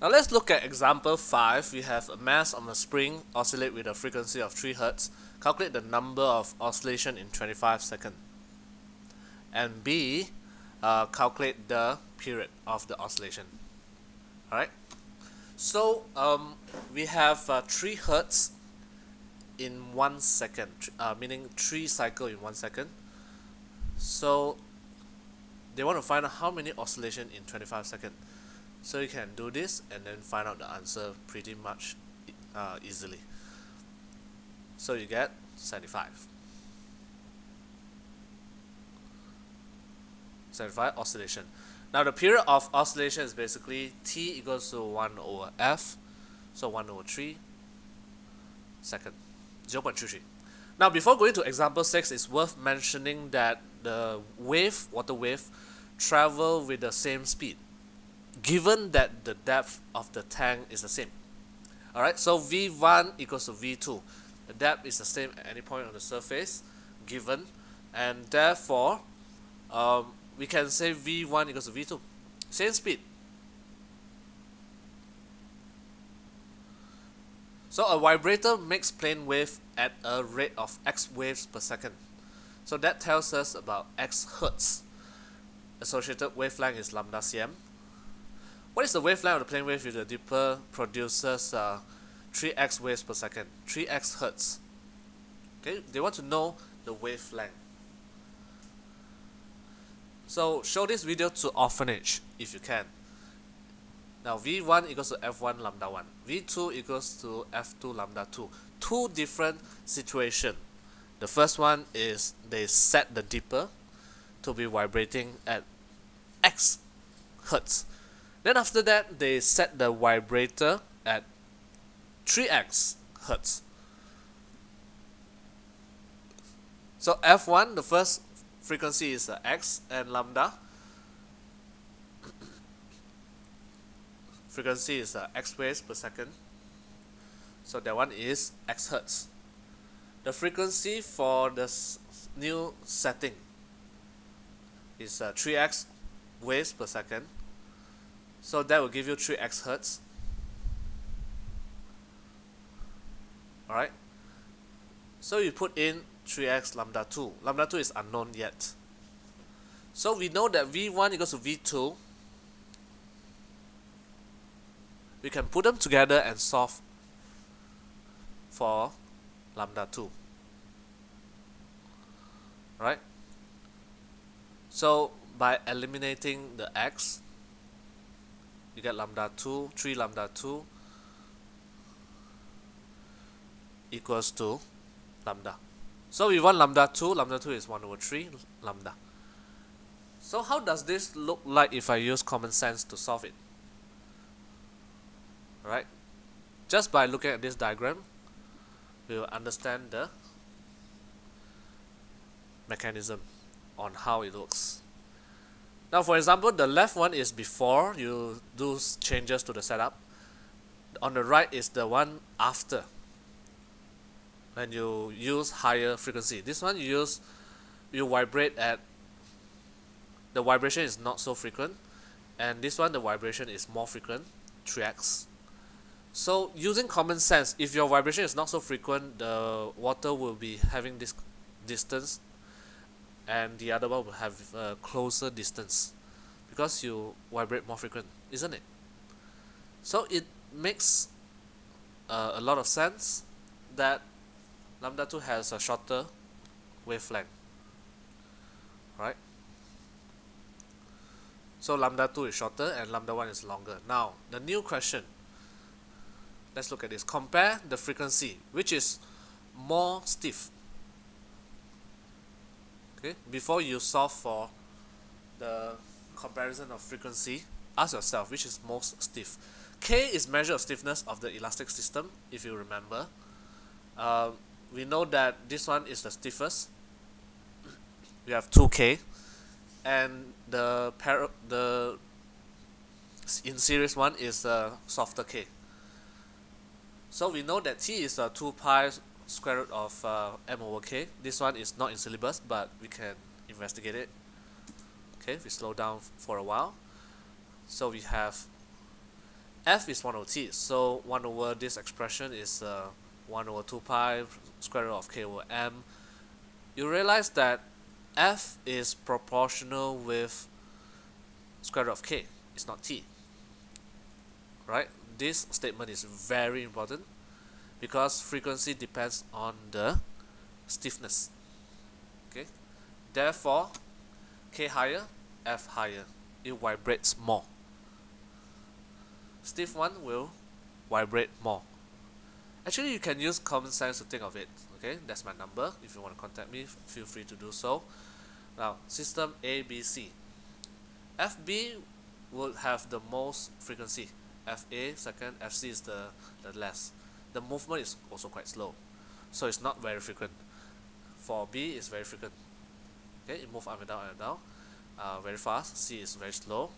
Now let's look at example 5. We have a mass on a spring oscillate with a frequency of 3 Hz. Calculate the number of oscillation in 25 seconds. And B, calculate the period of the oscillation. Alright. So we have 3 Hz in 1 second, meaning 3 cycles in 1 second. So they want to find out how many oscillation in 25 seconds. So you can do this and then find out the answer pretty much easily. So you get 75. 75 oscillation. Now the period of oscillation is basically T equals to 1 over F. So 1 over 3 second, 0.33. Now before going to example 6, it's worth mentioning that the water wave, travel with the same speed, given that the depth of the tank is the same. Alright, so V1 equals to V2. The depth is the same at any point on the surface, given, and therefore we can say V1 equals to V2. Same speed. So a vibrator makes plane wave at a rate of x waves per second. So that tells us about x hertz. Associated wavelength is lambda cm. What is the wavelength of the plane wave if the dipper produces 3x waves per second? 3x hertz. Okay, they want to know the wavelength. So show this video to orphanage if you can. Now V1 equals to F1 lambda 1. V2 equals to F2 lambda 2. Two different situations. The first one is they set the dipper to be vibrating at x hertz. Then after that they set the vibrator at 3x hertz. So F1, the first frequency is x, and lambda frequency is x waves per second. So that one is x hertz. The frequency for the new setting is 3x waves per second. So that will give you 3x hertz. Alright. So you put in 3x lambda 2. Lambda 2 is unknown yet. So we know that V1 equals to V2. We can put them together and solve for lambda 2. Right? So by eliminating the x, you get lambda 2, 3 lambda 2 equals to lambda. So we want lambda 2 is 1 over 3 lambda. So how does this look like if I use common sense to solve it? Right? Just by looking at this diagram, we will understand the mechanism on how it looks. Now for example, the left one is before you do changes to the setup. On the right is the one after, when you use higher frequency. This one you vibrate at, the vibration is not so frequent, and this one the vibration is more frequent, 3x. So using common sense, if your vibration is not so frequent, the water will be having this distance and the other one will have a closer distance because you vibrate more frequent, isn't it? So it makes a lot of sense that lambda 2 has a shorter wavelength, right? So lambda 2 is shorter and lambda 1 is longer. Now the new question, let's look at this. Compare the frequency, which is more stiff. Okay, before you solve for the comparison of frequency, ask yourself which is most stiff. K is measure of stiffness of the elastic system, if you remember. We know that this one is the stiffest. We have 2K, and the in series one is the softer K. So we know that T is 2 pi square root of m over k. This one is not in syllabus, but we can investigate it. Okay, we slow down for a while. So we have F is 1 over t, so 1 over this expression is 1 over 2 pi square root of k over m. You realize that F is proportional with square root of k, it's not t, right? This statement is very important because frequency depends on the stiffness. Okay, therefore k higher, F higher, it vibrates more. Stiff one will vibrate more. Actually, you can use common sense to think of it. Okay, that's my number. If you want to contact me, feel free to do so. Now, system ABC. FB will have the most frequency. FA second, FC is the less. The movement is also quite slow, so it's not very frequent. For B, it's very frequent. Okay, it moves up and down very fast. C is very slow.